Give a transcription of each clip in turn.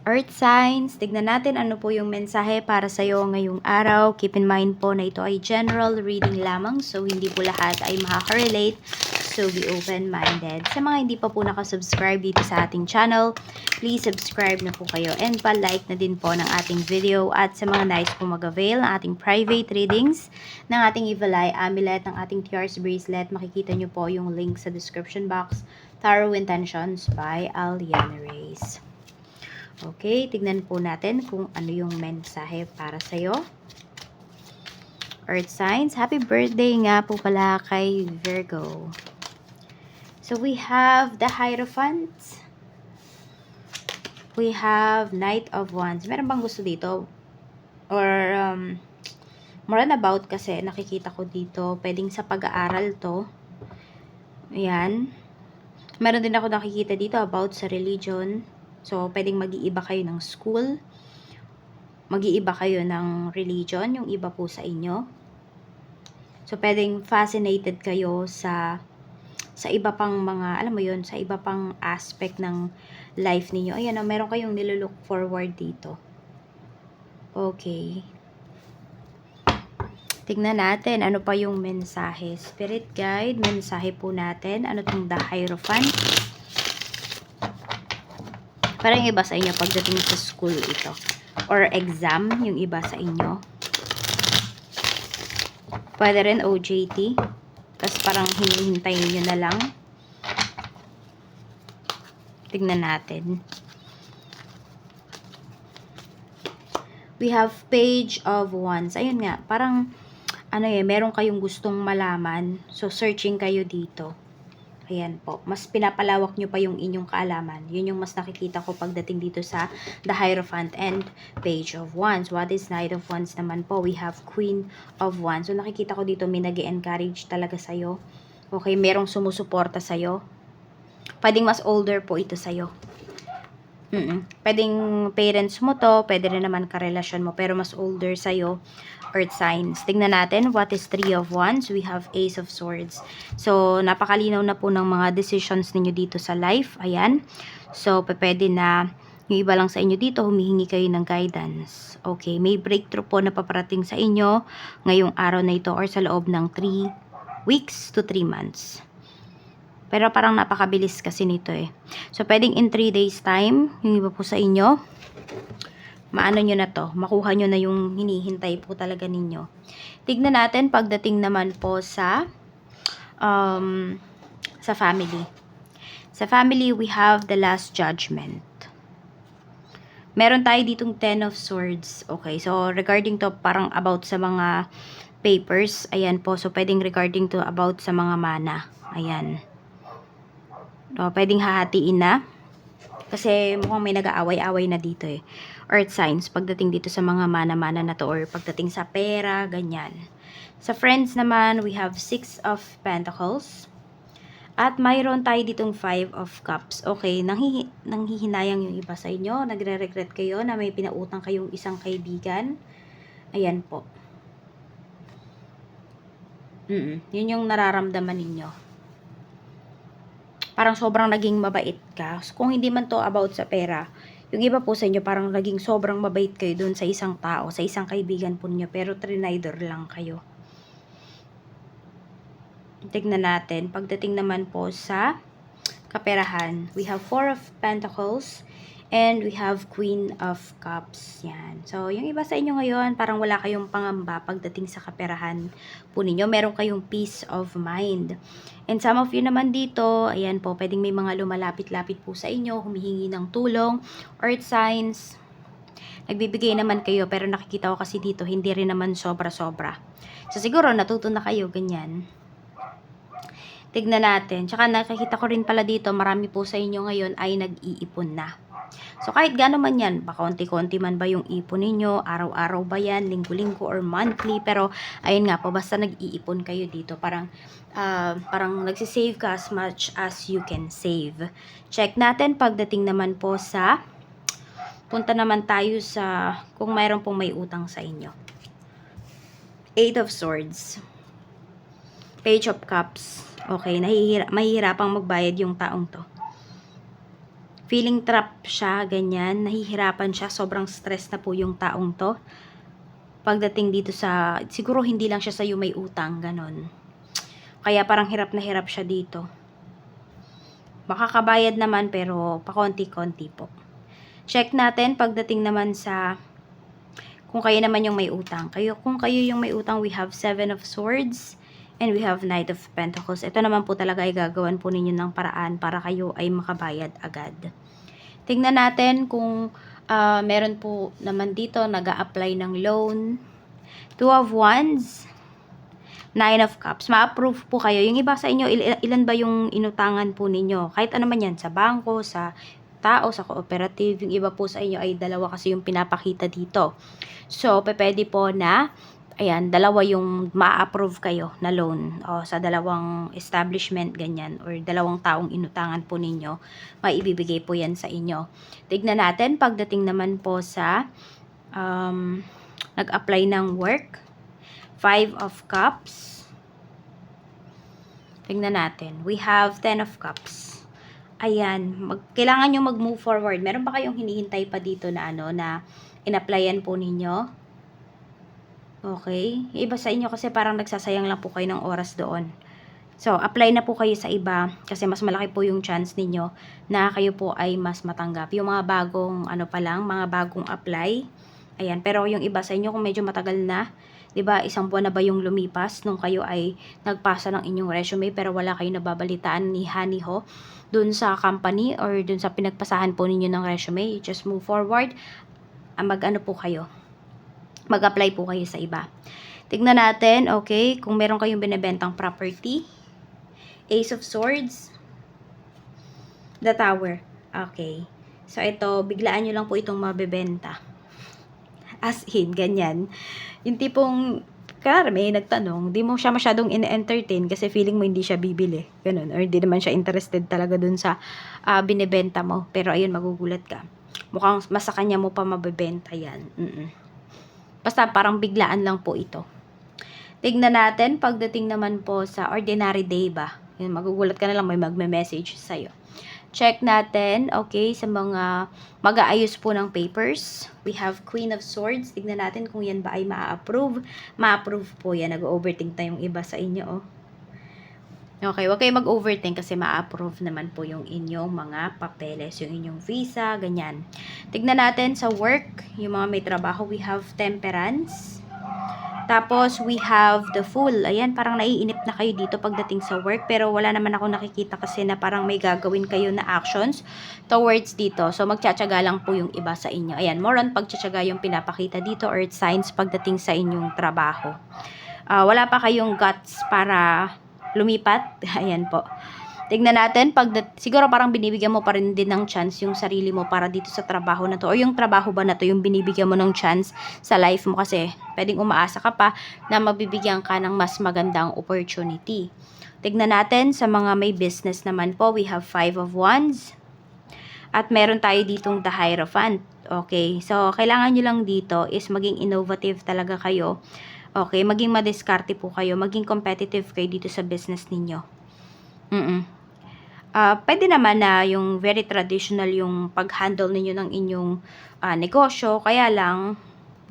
Earth signs, tignan natin ano po yung mensahe para sa iyo ngayong araw. Keep in mind po na ito ay general reading lamang, so hindi po lahat ay makaka-relate. So be open-minded. Sa mga hindi pa po nakasubscribe dito sa ating channel, please subscribe na po kayo and pa-like na din po ng ating video. At sa mga nice po mag-avail ng ating private readings, ng ating Evil Eye Amulet, ng ating Tears Bracelet, makikita nyo po yung link sa description box. Tarot Intentions by Aliana Reyes. Okay, tignan po natin kung ano yung mensahe para sa'yo. Earth signs, happy birthday nga po pala kay Virgo. So we have the Hierophant. We have Knight of Wands. Meron bang gusto dito? Or more about kasi nakikita ko dito, pwedeng sa pag-aaral to. Ayan. Meron din ako nakikita dito about sa religion. So, pwedeng mag-iiba kayo ng school. Mag-iiba kayo ng religion, yung iba po sa inyo. So, pwedeng fascinated kayo sa iba pang mga, alam mo yun, sa iba pang aspect ng life ninyo. Ayan, meron kayong nilook forward dito. Okay. Tignan natin, ano pa yung mensahe. Spirit guide, mensahe po natin. Ano tong the Hierophant? Parang iba sa inyo pagdating sa school ito. Or exam, yung iba sa inyo. Pwede rin OJT. Tapos parang hinihintay nyo na lang. Tignan natin. We have Page of Wands. Ayun nga, parang ano meron kayong gustong malaman. So, searching kayo dito. Ayan po. Mas pinapalawak nyo pa yung inyong kaalaman. Yun yung mas nakikita ko pagdating dito sa the Hierophant and Page of Wands. What is Knight of Wands naman po? We have Queen of Wands. So, nakikita ko dito may nag-encourage talaga sa'yo. Okay, merong sumusuporta sa'yo. Pwedeng mas older po ito sa'yo. Pwedeng parents mo to, pwede rin naman karelasyon mo, pero mas older sa'yo. Earth signs. Tingnan natin, what is Three of Wands? We have Ace of Swords. So, napakalinaw na po ng mga decisions ninyo dito sa life. Ayan. So, pwede na yung iba lang sa inyo dito, humihingi kayo ng guidance. Okay, may breakthrough po na paparating sa inyo ngayong araw na ito or sa loob ng 3 weeks to 3 months. Pero parang napakabilis kasi nito eh. So, pwedeng in 3 days time, yung iba po sa inyo, maano nyo na to, makuha nyo na yung hinihintay po talaga ninyo. Tignan natin pagdating naman po sa family. Sa family, we have the Last Judgment. Meron tayo ditong 10 of Swords. Okay, so regarding to, parang about sa mga papers. Ayan po, so pwedeng regarding to about sa mga mana. Ayan. So, pwedeng hahatiin na. Kasi mukhang may nag-aaway-away na dito eh. Earth signs, pagdating dito sa mga mana-mana na to or pagdating sa pera, ganyan. Sa friends naman, we have 6 of Pentacles. At mayroon tayo ditong 5 of Cups. Okay, nanghihinayang yung iba sa inyo. Nagre-regret kayo na may pinautang kayong isang kaibigan. Ayan po. Yun yung nararamdaman ninyo. Parang sobrang naging mabait ka. So, kung hindi man to about sa pera, yung iba po sa inyo parang naging sobrang mabait kayo dun sa isang tao, sa isang kaibigan po niyo, pero trinidor lang kayo. Tignan natin, pagdating naman po sa kaperahan, we have 4 of Pentacles and we have Queen of Cups. Yan. So, yung iba sa inyo ngayon, parang wala kayong pangamba pagdating sa kaperahan po ninyo. Meron kayong peace of mind. And some of you naman dito, ayan po, pwedeng may mga lumalapit-lapit po sa inyo, humihingi ng tulong, earth signs. Nagbibigay naman kayo, pero nakikita ko kasi dito, hindi rin naman sobra-sobra. So, siguro, natuto na kayo, ganyan. Tignan natin. Tsaka nakikita ko rin pala dito, marami po sa inyo ngayon ay nag-iipon na. So, kahit gano'n man yan, baka konti-konti man ba yung ipon ninyo, araw-araw ba yan, linggo-linggo or monthly, pero ayun nga po, basta nag-iipon kayo dito, parang nagsisave ka as much as you can save. Check natin pagdating naman po sa, punta naman tayo sa, kung mayroon pong may utang sa inyo. 8 of Swords. Page of Cups. Okay, mahihirapang magbayad yung taong to. feeling trap siya, ganyan, nahihirapan siya, sobrang stress na po yung taong to. Pagdating dito sa, siguro hindi lang siya sa'yo may utang, ganon. Kaya parang hirap na hirap siya dito. Makakabayad naman pero pakonti-konti po. Check natin pagdating naman sa kung kayo naman yung may utang. Kung kayo yung may utang, we have 7 of Swords and we have Knight of Pentacles. Ito naman po talaga ay gagawan po ninyo ng paraan para kayo ay makabayad agad. Tingnan natin kung meron po naman dito nag-a-apply ng loan. 2 of Wands, 9 of Cups. Ma-approve po kayo. Yung iba sa inyo, ilan ba yung inutangan po ninyo? Kahit ano man yan, sa bangko, sa tao, sa cooperative. Yung iba po sa inyo ay dalawa kasi yung pinapakita dito. So, pwede po na, ayan, dalawa yung ma-approve kayo na loan. O, sa dalawang establishment, ganyan. Or dalawang taong inutangan po ninyo, maibibigay po yan sa inyo. Tignan natin, pagdating naman po sa nag-apply ng work. 5 of Cups. Tingnan natin. We have 10 of Cups. Ayan. Kailangan nyo mag-move forward. Meron ba kayong hinihintay pa dito na na in-applyan po ninyo? Okay. Iba sa inyo kasi parang nagsasayang lang po kayo ng oras doon. So, apply na po kayo sa iba kasi mas malaki po yung chance ninyo na kayo po ay mas matanggap. Yung mga bagong, pa lang, mga bagong apply. Ayan. Pero yung iba sa inyo kung medyo matagal na, 'di ba, isang buwan na ba yung lumipas nung kayo ay nagpasa ng inyong resume pero wala kayong nababalitaan ni Honey Ho dun sa company or dun sa pinagpasahan po ninyo ng resume. You just move forward. Mag-ano po kayo. Mag-apply po kayo sa iba. Tignan natin, okay, kung meron kayong binebentang property. Ace of Swords. The Tower. Okay. So, ito, biglaan nyo lang po itong mabebenta. As in, ganyan. Yung tipong, may nagtanong, di mo siya masyadong in-entertain kasi feeling mo hindi siya bibili. Ganun. Or hindi naman siya interested talaga dun sa binibenta mo. Pero ayun, magugulat ka. Mukhang mas sa kanya mo pa mabebenta yan. Basta parang biglaan lang po ito. Tignan natin, pagdating naman po sa ordinary day ba? Yun, magugulat ka na lang, may magme-message sa'yo. Check natin, okay, sa mga mag-aayos po ng papers. We have Queen of Swords. Tignan natin kung yan ba ay ma-approve. Ma-approve po yan. Nag-overthink tayong iba sa inyo, oh. Okay, huwag kayo mag-overthink kasi ma-approve naman po yung inyong mga papeles, yung inyong visa, ganyan. Tignan natin sa work, yung mga may trabaho, we have Temperance. Tapos, we have the Fool. Ayan, parang naiinip na kayo dito pagdating sa work. Pero wala naman ako nakikita kasi na parang may gagawin kayo na actions towards dito. So, magtsatsaga lang po yung iba sa inyo. Ayan, more on pagtsatsaga yung pinapakita dito or signs pagdating sa inyong trabaho. Wala pa kayong guts para lumipat. Ayan po. Tignan natin, siguro parang binibigyan mo pa rin din ng chance yung sarili mo para dito sa trabaho na to. O yung trabaho ba na to yung binibigyan mo ng chance sa life mo kasi pwedeng umaasa ka pa na mabibigyan ka ng mas magandang opportunity. Tignan natin sa mga may business naman po, we have 5 of Wands. At meron tayo ditong the Hierophant. Okay, so kailangan nyo lang dito is maging innovative talaga kayo. Okay, maging madiskarte po kayo, maging competitive kayo dito sa business ninyo. Pwede naman na yung very traditional yung pag-handle ninyo ng inyong negosyo. Kaya lang,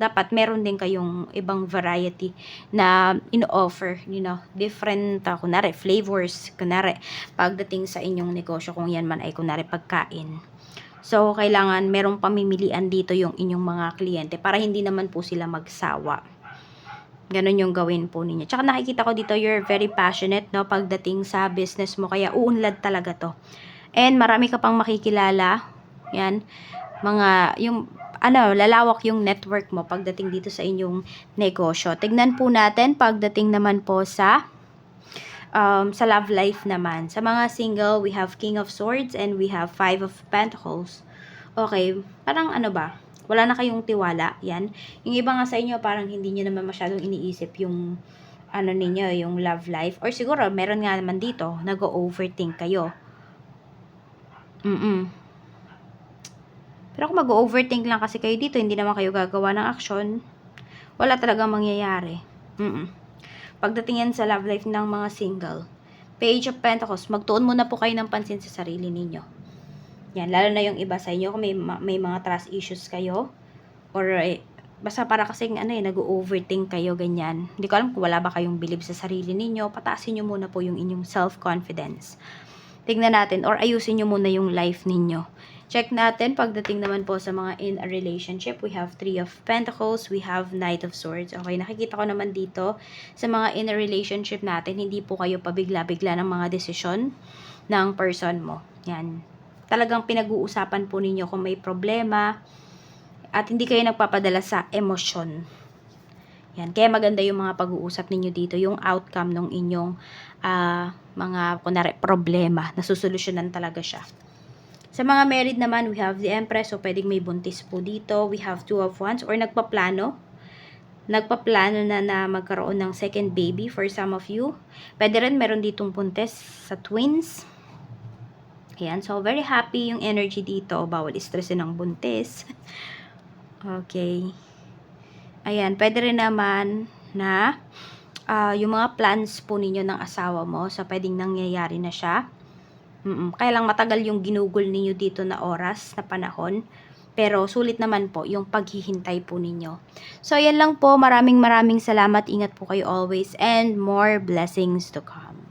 dapat meron din kayong ibang variety na in-offer, different, kunwari, flavors, kunwari, pagdating sa inyong negosyo, kung yan man ay, kunwari, pagkain. So, kailangan merong pamimilian dito yung inyong mga kliyente para hindi naman po sila magsawa. Ganon yung gawin po ninyo. Tsaka nakikita ko dito, you're very passionate, no, pagdating sa business mo. Kaya uunlad talaga to. And marami ka pang makikilala. Yan. Lalawak yung network mo pagdating dito sa inyong negosyo. Tignan po natin pagdating naman po sa love life naman. Sa mga single, we have King of Swords and we have 5 of Pentacles. Okay. Parang wala na kayong tiwala, yan. Yung iba nga sa inyo, parang hindi nyo naman masyadong iniisip yung, ninyo, yung love life. Or siguro, meron nga naman dito, nag-overthink kayo. Pero kung mag-overthink lang kasi kayo dito, hindi naman kayo gagawa ng action, wala talagang mangyayari. Pagdating yan sa love life ng mga single, Page of Pentacles, magtuon muna po kayo ng pansin sa sarili ninyo. Yan, lalo na yung iba sa inyo kung may mga trust issues kayo or basta para kasing nag-overthink kayo ganyan. Hindi ko alam kung wala ba kayong believe sa sarili ninyo. Pataasin niyo muna po yung inyong self-confidence. Tingnan natin or ayusin niyo muna yung life ninyo. Check natin pagdating naman po sa mga in a relationship. We have 3 of Pentacles, we have Knight of Swords. Okay, nakikita ko naman dito sa mga in a relationship natin, hindi po kayo pabigla-bigla ng mga desisyon ng person mo. Yan. Talagang pinag-uusapan po ninyo kung may problema at hindi kayo nagpapadala sa emosyon. Yan. Kaya maganda yung mga pag-uusap ninyo dito, yung outcome ng inyong mga kunwari problema, nasusolusyonan talaga siya. Sa mga married naman, we have the Empress, so pwedeng may buntis po dito. We have 2 of Wands or nagpaplano na magkaroon ng second baby for some of you. Pwede rin meron ditong buntis sa twins. Ayan, so very happy yung energy dito. Bawal stressin ng buntis. Okay. Ayan, pwede rin naman na yung mga plans po ninyo ng asawa mo, so pwedeng nangyayari na siya. Kaya lang matagal yung ginugol ninyo dito na oras, na panahon. Pero sulit naman po yung paghihintay po ninyo. So, yan lang po. Maraming salamat. Ingat po kayo always and more blessings to come.